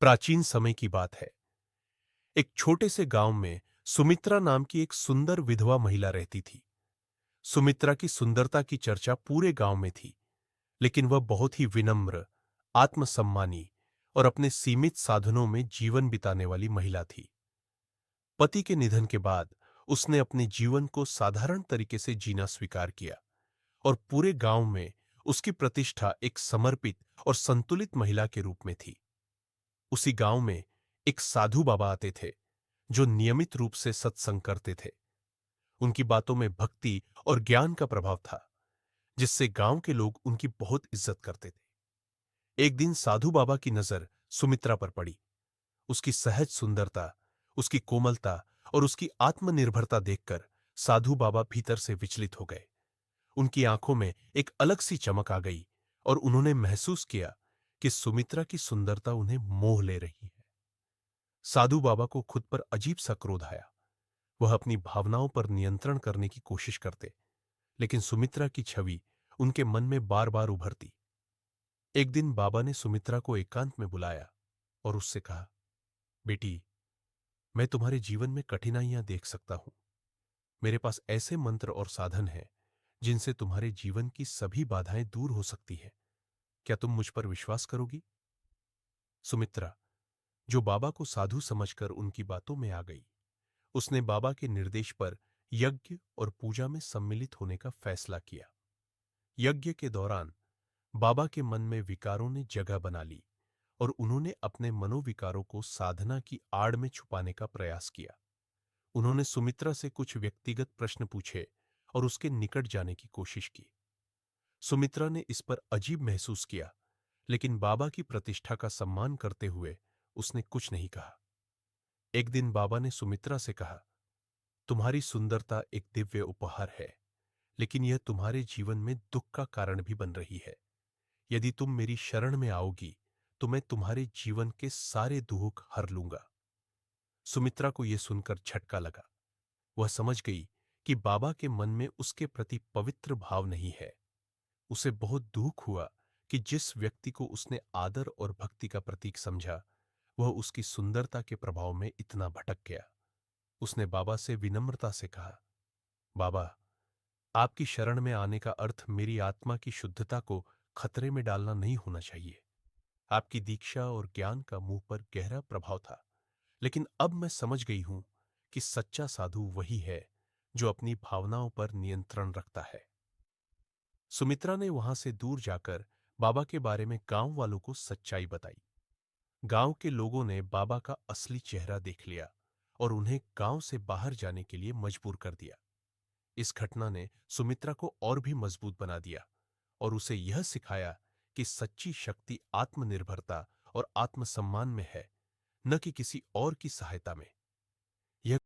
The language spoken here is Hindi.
प्राचीन समय की बात है। एक छोटे से गांव में सुमित्रा नाम की एक सुंदर विधवा महिला रहती थी। सुमित्रा की सुंदरता की चर्चा पूरे गांव में थी, लेकिन वह बहुत ही विनम्र, आत्मसम्मानी और अपने सीमित साधनों में जीवन बिताने वाली महिला थी। पति के निधन के बाद उसने अपने जीवन को साधारण तरीके से जीना स्वीकार किया और पूरे गांव में उसकी प्रतिष्ठा एक समर्पित और संतुलित महिला के रूप में थी। उसी गांव में एक साधु बाबा आते थे, जो नियमित रूप से सत्संग करते थे। उनकी बातों में भक्ति और ज्ञान का प्रभाव था, जिससे गांव के लोग उनकी बहुत इज्जत करते थे। एक दिन साधु बाबा की नजर सुमित्रा पर पड़ी। उसकी सहज सुंदरता, उसकी कोमलता और उसकी आत्मनिर्भरता देखकर साधु बाबा भीतर से विचलित हो गए। उनकी आंखों में एक अलग सी चमक आ गई और उन्होंने महसूस किया कि सुमित्रा की सुंदरता उन्हें मोह ले रही है। साधु बाबा को खुद पर अजीब सा क्रोध आया। वह अपनी भावनाओं पर नियंत्रण करने की कोशिश करते, लेकिन सुमित्रा की छवि उनके मन में बार बार उभरती। एक दिन बाबा ने सुमित्रा को एकांत में बुलाया और उससे कहा, बेटी, मैं तुम्हारे जीवन में कठिनाइयां देख सकता हूं। मेरे पास ऐसे मंत्र और साधन हैं जिनसे तुम्हारे जीवन की सभी बाधाएं दूर हो सकती हैं। क्या तुम मुझ पर विश्वास करोगी? सुमित्रा, जो बाबा को साधु समझकर उनकी बातों में आ गई, उसने बाबा के निर्देश पर यज्ञ और पूजा में सम्मिलित होने का फैसला किया। यज्ञ के दौरान बाबा के मन में विकारों ने जगह बना ली और उन्होंने अपने मनोविकारों को साधना की आड़ में छुपाने का प्रयास किया। उन्होंने सुमित्रा से कुछ व्यक्तिगत प्रश्न पूछे और उसके निकट जाने की कोशिश की। सुमित्रा ने इस पर अजीब महसूस किया, लेकिन बाबा की प्रतिष्ठा का सम्मान करते हुए उसने कुछ नहीं कहा। एक दिन बाबा ने सुमित्रा से कहा, तुम्हारी सुंदरता एक दिव्य उपहार है, लेकिन यह तुम्हारे जीवन में दुख का कारण भी बन रही है। यदि तुम मेरी शरण में आओगी, तो मैं तुम्हारे जीवन के सारे दुख हर लूंगा। सुमित्रा को यह सुनकर झटका लगा। वह समझ गई कि बाबा के मन में उसके प्रति पवित्र भाव नहीं है। उसे बहुत दुख हुआ कि जिस व्यक्ति को उसने आदर और भक्ति का प्रतीक समझा, वह उसकी सुंदरता के प्रभाव में इतना भटक गया। उसने बाबा से विनम्रता से कहा, बाबा, आपकी शरण में आने का अर्थ मेरी आत्मा की शुद्धता को खतरे में डालना नहीं होना चाहिए। आपकी दीक्षा और ज्ञान का मुंह पर गहरा प्रभाव था, लेकिन अब मैं समझ गई हूं कि सच्चा साधु वही है जो अपनी भावनाओं पर नियंत्रण रखता है। सुमित्रा ने वहां से दूर जाकर बाबा के बारे में गांव वालों को सच्चाई बताई। गांव के लोगों ने बाबा का असली चेहरा देख लिया और उन्हें गांव से बाहर जाने के लिए मजबूर कर दिया। इस घटना ने सुमित्रा को और भी मजबूत बना दिया और उसे यह सिखाया कि सच्ची शक्ति आत्मनिर्भरता और आत्मसम्मान में है, न कि किसी और की सहायता में।